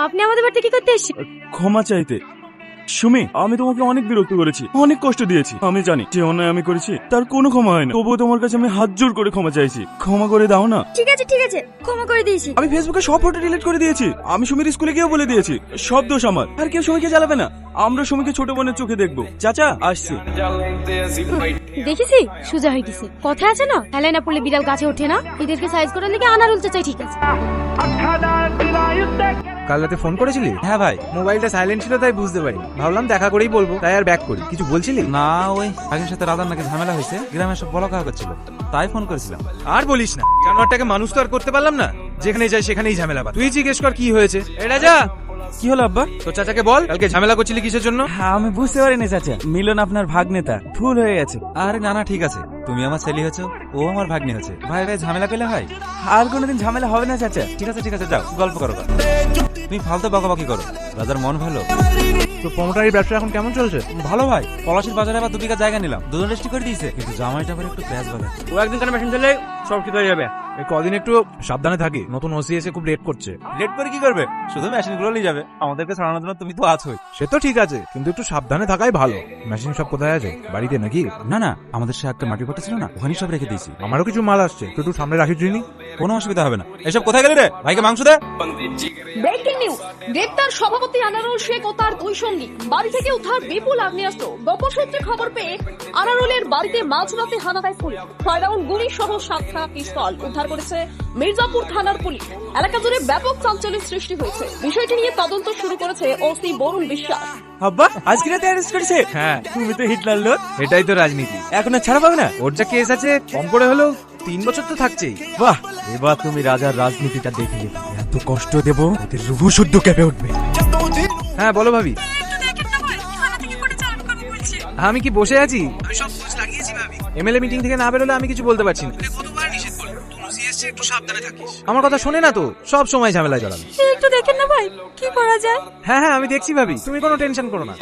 আপনি আমাদের বাড়িতে কি করতে এসেছেন? ক্ষমা চাইতে। সুমি, আমি তোমাকে অনেক বিরক্ত করেছি, অনেক কষ্ট দিয়েছি। আমি জানি যে অন্যায় আমি করেছি তার কোনো ক্ষমা হয় না, তবুও তোমার কাছে আমি হাত জোর করে ক্ষমা চাইছি। ক্ষমা করে দাও না। ঠিক আছে ক্ষমা করে দিয়েছি। আমি ফেসবুকে সব ফটো ডিলিট করে দিয়েছি। আমি সুমির স্কুলে গিয়েও বলে দিয়েছি সব দোষ আমার। আর কেউ সুমিকে জ্বালাবে না। আমরা সুমিকে ছোট বোনের চোখে দেখবো। চাচা আসছি। দেখেছি সোজা হয়ে গেছে। কথা আছে না, হেলায় না পড়লে বিড়াল গাছে ওঠে না। এদেরকে সাইজ করার লেগে আনার উল্টে চাই। ঠিক আছে। কাল রাতে ফোন করেছিলি? হ্যাঁ ভাই। মোবাইলটা সাইলেন্ট ছিল তাই বুঝতে পারি, ভাবলাম দেখা করেই বলবো, তাই আর ব্যাক করি। কিছু বলছিলি? না, ওই আগের সাথে রাধার নাকি ঝামেলা হয়েছে, গ্রামে সব বলা কাকা করছিল, তাই ফোন করেছিলাম। আর বলিস না, জানোয়ারটাকে মানুষ তো আর করতে পারলাম না। যেখানে যাই সেখানেই ঝামেলা। তুই জিজ্ঞেস কর কি হয়েছে। এটা যা। কি হলো আব্বা? তো চাচাকে বল কালকে ঝামেলা করছিলি কিসের জন্য। হ্যাঁ, আমি বুঝতে পারিনি চাচা, মিলন আপনার ভাগ্নেতা, ভুল হয়ে গেছে। আরে না না, ঠিক আছে, তুমি আমার ছেলে হয়েছো, ও আমার ভাগ্নি হচ্ছে, ভাই ভাই ঝামেলা পেলে হয়। আর কোনোদিন ঝামেলা হবে না চাচা। ঠিক আছে যাও গল্প করো। তুমি ফালতু বকাবকি করো, রাজার মন ভালো। তো প্রমোটারি ব্যবসা এখন কেমন চলছে? ভালো ভাই, পলাশির বাজারে আবার 2 বিঘা জায়গা নিলাম, দুজন রেজিস্ট্রি করে দিয়েছে, কিন্তু জামাইটা আবার একটু প্যাঁচ বাগান। ও একদিন কানে মেশিন দিলে সব ঠিক হয়ে যাবে। এই কদিন একটু সাবধানে থাকি, নতুন ওসি এসে খুব লেট করছে। লেট করে কি করবে? শুধু মেশিন গুলো নিয়ে যাবে, আমাদেরকে ছড়ানোর জন্য তুমি তো আছোই। সে তো ঠিক আছে, কিন্তু একটু সাবধানে থাকাই ভালো। মেশিন সব কোথায় আছে? বাড়িতে নাকি? না না, আমাদের সে একটা মাটির কথা ছিল না, ওখানেই সব রেখে দিয়েছি। আমারও কিছু মাল আসছে, তুই একটু সামনে রাখিস নি। কোনো অসুবিধা হবে না। এসব কোথায় গেলি রে? ভাইকে মাংস দে। ব্রেকিং নিউজ, গ্রেপ্তার সভাপতি আনারুল শেখ ও তার 2 সঙ্গী। বাড়ি থেকে উদ্ধার বিপুল আগ্নেয়াস্ত্র। গোপন সূত্রে খবর পেয়ে আনারুলের বাড়িতে মাঝরাতে হানা দেয় পুলিশ। 6 রাউন্ড গুলি সহ 7টা পিস্তল উদ্ধার করেছে মির্জাপুর থানার পুলিশ। এলাকা জুড়ে ব্যাপক চাঞ্চল্যের সৃষ্টি হয়েছে। বিষয়টি নিয়ে তদন্ত শুরু করেছে ওসি বরুণ বিশ্বাস। আব্বা আজকে রাতে অ্যারেস্ট করেছে? হ্যাঁ, তুমি তো হিটলার লোক, এটাই তো রাজনীতি। এখন আর ছাড়া পাবে না। ওর যা কেস আছে, কম করে হলেও 3 বছর তো থাকছেই। বাহ, এবার তুমি রাজার রাজনীতিটা দেখে নেবে। এত কষ্ট দেবো ওদের রুহু শুদ্ধ কেঁপে উঠবে। হ্যাঁ বলো ভাবি। আমি কি বসে আছি? আমি সব খোঁজ লাগিয়েছি ভাবি। এমএলএ মিটিং থেকে না বেরোলে আমি কিছু বলতে পারছি না। কতবার নিষেধ করব, তুমি ওসি এসেছে, একটু সাবধানে থাকিস। আমার কথা শোনে না তো, সব সময় ঝামেলায় জড়াবে। একটু দেখেন না ভাই, কি করা যায়। হ্যাঁ আমি দেখছি ভাবি, তুমি কোনো টেনশন করো না।